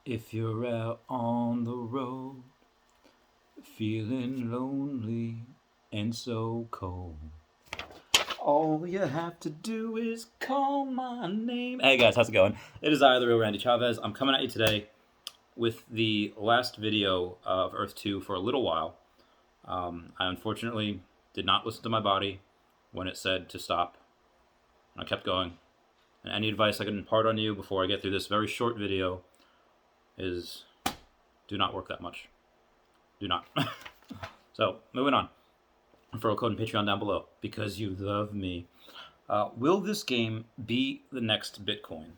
If you're out on the road, feeling lonely and so cold, all you have to do is call my name. Hey guys, how's it going? It is I, the real Randy Chavez. I'm coming at you today with the last video of Earth 2 for a little while. I unfortunately did not listen to my body when it said to stop. I kept going. And any advice I can impart on you before I get through this very short video is do not work that much. Do not. So, moving on. Referral code and Patreon down below because you love me. Will this game be the next Bitcoin?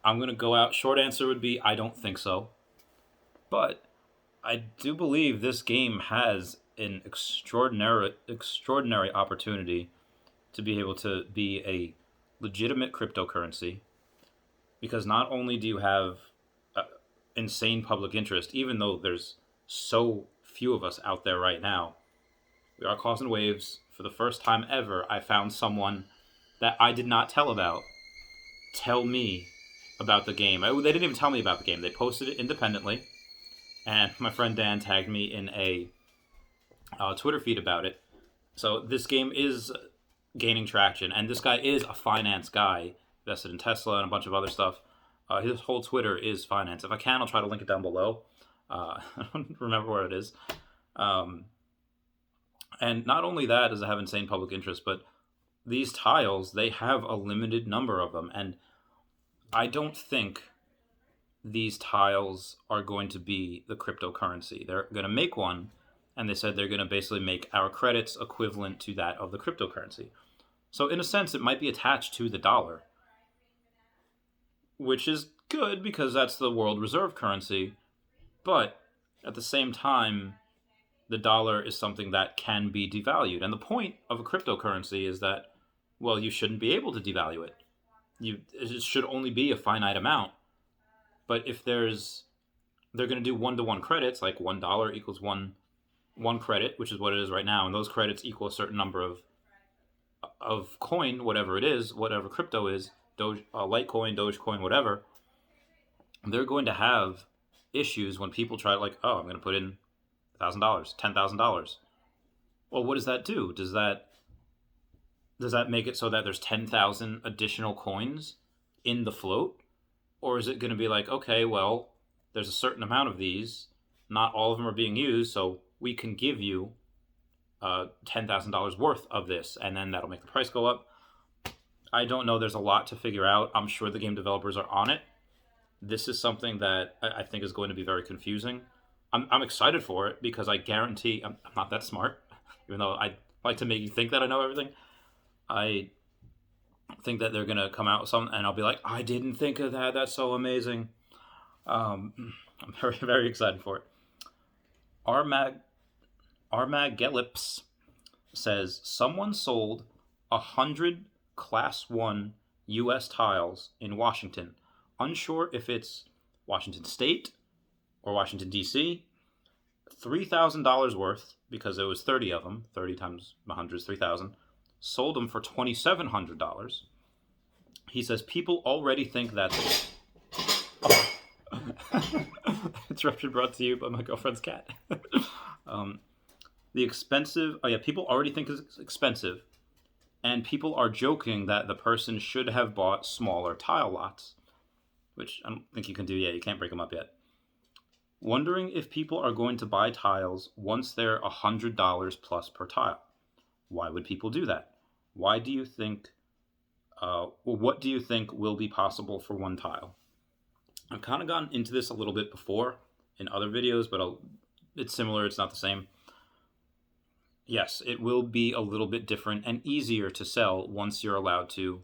I'm going to go out. Short answer would be I don't think so. But I do believe this game has an extraordinary opportunity to be able to be a legitimate cryptocurrency. Because not only do you have insane public interest, even though there's so few of us out there right now, we are causing waves. For the first time ever, I found someone that I did not tell about tell me about the game. They didn't even tell me about the game. They posted it independently, and my friend Dan tagged me in a Twitter feed about it. So this game is gaining traction, and this guy is a finance guy, invested in Tesla and a bunch of other stuff. His whole Twitter is finance. If I can, I'll try to link it down below. I don't remember where it is. And not only that does it have insane public interest, but these tiles, they have a limited number of them. And I don't think these tiles are going to be the cryptocurrency. They're going to make one, and they said they're going to basically make our credits equivalent to that of the cryptocurrency. So in a sense, it might be attached to the dollar, which is good because that's the world reserve currency. But at the same time, the dollar is something that can be devalued. And the point of a cryptocurrency is that, well, you shouldn't be able to devalue it. It should only be a finite amount. But if they're going to do one-to-one credits, like $1 equals one credit, which is what it is right now, and those credits equal a certain number of coin, whatever it is, whatever crypto is, Litecoin, Dogecoin, whatever, they're going to have issues when people try, like, oh, I'm going to put in $1,000, $10,000. Well, what does that do? Does that make it so that there's 10,000 additional coins in the float? Or is it going to be like, okay, well, there's a certain amount of these, not all of them are being used, so we can give you $10,000 worth of this, and then that'll make the price go up. I don't know. There's a lot to figure out. I'm sure the game developers are on it. This is something that I think is going to be very confusing. I'm excited for it because I guarantee I'm not that smart, even though I like to make you think that I know everything. I think that they're going to come out with something, and I'll be like, I didn't think of that. That's so amazing. I'm very, very excited for it. Armag Gellips says, someone sold 100 Class 1 U.S. tiles in Washington. Unsure if it's Washington State or Washington, D.C. $3,000 worth, because there was 30 of them. 30 times 100 is 3,000. Sold them for $2,700. He says people already think that's interruption brought to you by my girlfriend's cat. People already think it's expensive, and people are joking that the person should have bought smaller tile lots, which I don't think you can do yet. You can't break them up yet. Wondering if people are going to buy tiles once they're $100 plus per tile. Why would people do that? Why do you think, what do you think will be possible for one tile? I've kind of gone into this a little bit before in other videos, but it's similar, it's not the same. Yes, it will be a little bit different and easier to sell once you're allowed to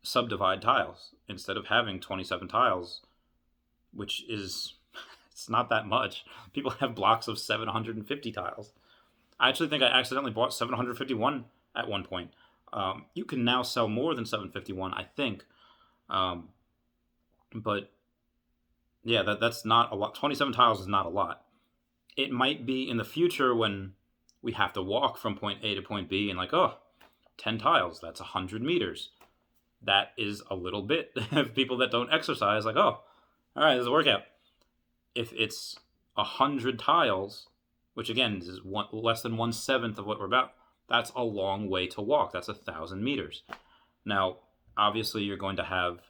subdivide tiles. Instead of having 27 tiles, which is, it's not that much. People have blocks of 750 tiles. I actually think I accidentally bought 751 at one point. You can now sell more than 751, I think. But yeah, that's not a lot. 27 tiles is not a lot. It might be in the future when we have to walk from point A to point B and like, 10 tiles, that's 100 meters. that is a little bit of people that don't exercise. Like, oh, all right, this is a workout. If it's 100 tiles, which again is less than 1/7 of what we're about, that's a long way to walk. That's 1,000 meters. Now, obviously, you're going to have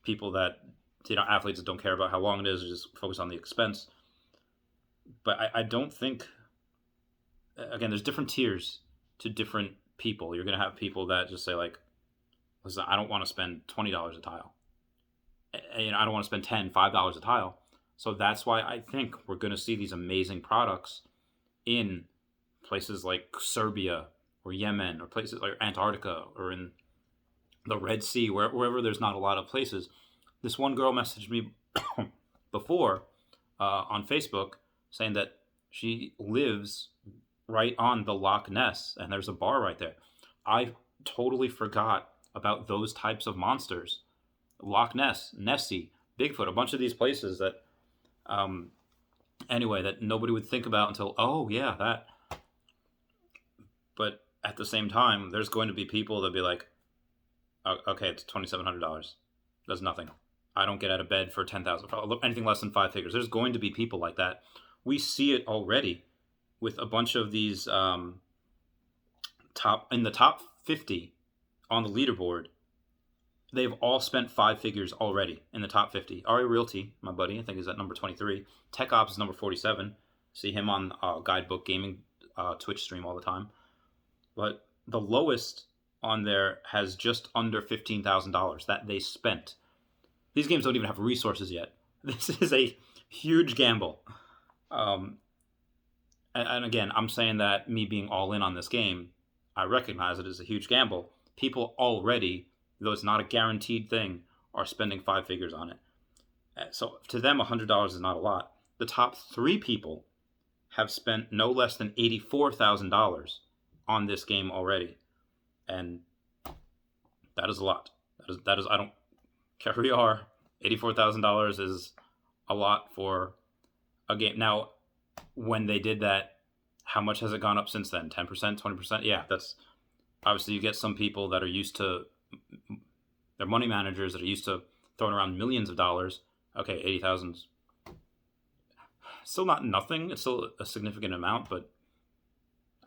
people that, athletes that don't care about how long it is, or just focus on the expense. But I don't think, again, there's different tiers to different people. You're going to have people that just say, like, listen, I don't want to spend $20 a tile. I don't want to spend $5 a tile. So that's why I think we're going to see these amazing products in places like Serbia or Yemen or places like Antarctica or in the Red Sea, wherever there's not a lot of places. This one girl messaged me before on Facebook saying that she lives right on the Loch Ness and there's a bar right there. I totally forgot about those types of monsters. Loch Ness, Nessie, Bigfoot, a bunch of these places that, anyway, that nobody would think about until, oh, yeah, that. But at the same time, there's going to be people that be like, okay, it's $2,700. That's nothing. I don't get out of bed for $10,000. Anything less than 5 figures. There's going to be people like that. We see it already with a bunch of these top 50 on the leaderboard. They've all spent 5 figures already in the top 50. Ari Realty, my buddy, I think is at number 23. Tech Ops is number 47. See him on Guidebook Gaming Twitch stream all the time. But the lowest on there has just under $15,000 that they spent. These games don't even have resources yet. This is a huge gamble. And again, I'm saying that me being all in on this game, I recognize it as a huge gamble. People already, though it's not a guaranteed thing, are spending 5 figures on it. So to them, $100 is not a lot. The top 3 people have spent no less than $84,000 on this game already. And that is a lot. That is I don't care who you are. $84,000 is a lot for a game. Now, when they did that, how much has it gone up since then? 10%, 20%? Yeah, that's obviously, you get some people that are used to, they're money managers that are used to throwing around millions of dollars. Okay, 80,000's still not nothing. It's still a significant amount, but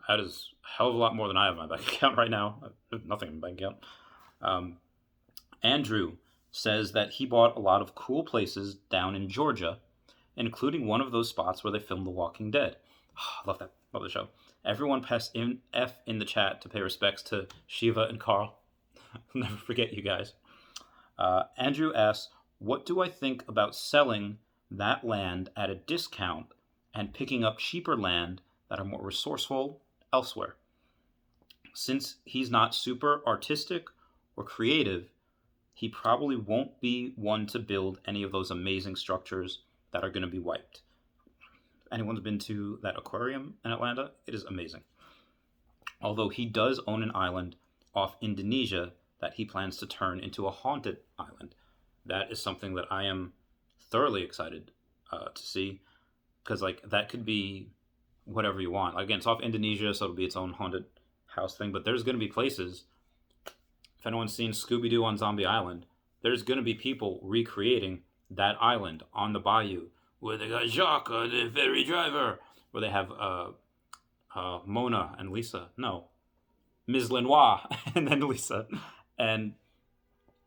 that is a hell of a lot more than I have in my bank account right now. I have nothing in my bank account. Andrew says that he bought a lot of cool places down in Georgia, including one of those spots where they filmed The Walking Dead. Oh, love that. Love the show. Everyone press F in the chat to pay respects to Shiva and Carl. I'll never forget you guys. Andrew asks, what do I think about selling that land at a discount and picking up cheaper land that are more resourceful elsewhere? Since he's not super artistic or creative, he probably won't be one to build any of those amazing structures that are going to be wiped. If anyone's been to that aquarium in Atlanta, it is amazing. Although he does own an island off Indonesia that he plans to turn into a haunted island. That is something that I am thoroughly excited to see, because that could be whatever you want. Again, it's off Indonesia, so it'll be its own haunted house thing, but there's going to be places. If anyone's seen Scooby-Doo on Zombie Island, there's going to be people recreating that island on the bayou where they got Jacques, the ferry driver, where they have Mona and Lisa. No, Ms. Lenoir and then Lisa. And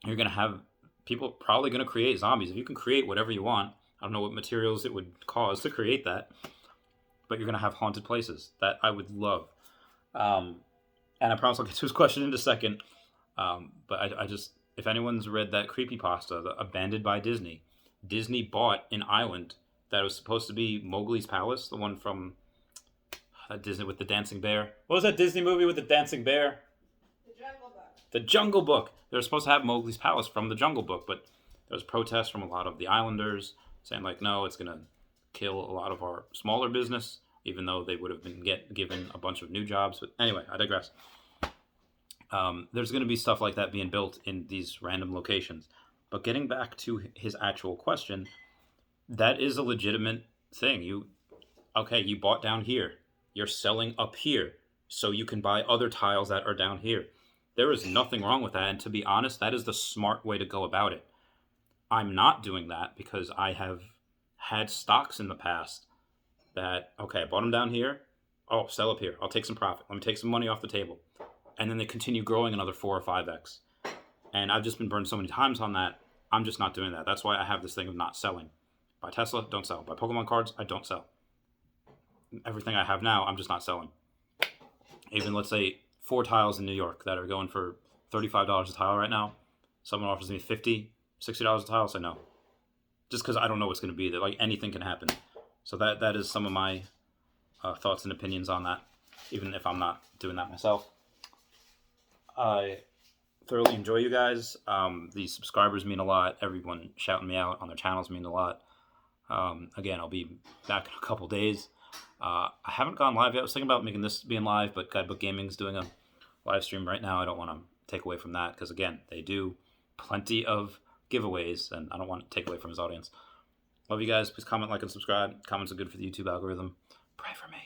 you're going to have people probably going to create zombies. If you can create whatever you want, I don't know what materials it would cause to create that, but you're going to have haunted places that I would love. And I promise I'll get to his question in a second. But I just, if anyone's read that creepypasta, the Abandoned by Disney, Disney bought an island that was supposed to be Mowgli's Palace, the one from Disney with the dancing bear. What was that Disney movie with the dancing bear? The Jungle Book. The Jungle Book. They were supposed to have Mowgli's Palace from the Jungle Book, but there was protests from a lot of the islanders saying no, it's going to kill a lot of our smaller business, even though they would have been given a bunch of new jobs. But anyway, I digress. There's going to be stuff like that being built in these random locations. But getting back to his actual question, that is a legitimate thing. You bought down here. You're selling up here so you can buy other tiles that are down here. There is nothing wrong with that. And to be honest, that is the smart way to go about it. I'm not doing that because I have had stocks in the past that, okay, I bought them down here. Oh, sell up here. I'll take some profit. Let me take some money off the table. And then they continue growing another 4 or 5x. And I've just been burned so many times on that. I'm just not doing that. That's why I have this thing of not selling. Buy Tesla, don't sell. Buy Pokemon cards, I don't sell. Everything I have now, I'm just not selling. Even, let's say, 4 tiles in New York that are going for $35 a tile right now. Someone offers me $50, $60 a tile, I say no. Just because I don't know what's going to be there. Like, anything can happen. So that is some of my thoughts and opinions on that, even if I'm not doing that myself. I thoroughly enjoy you guys. The subscribers mean a lot. Everyone shouting me out on their channels mean a lot. Again, I'll be back in a couple days. I haven't gone live yet. I was thinking about making this being live, but Guidebook Gaming's doing a live stream right now. I don't want to take away from that because, again, they do plenty of giveaways, and I don't want to take away from his audience. Love you guys. Please comment, like, and subscribe. Comments are good for the YouTube algorithm. Pray for me.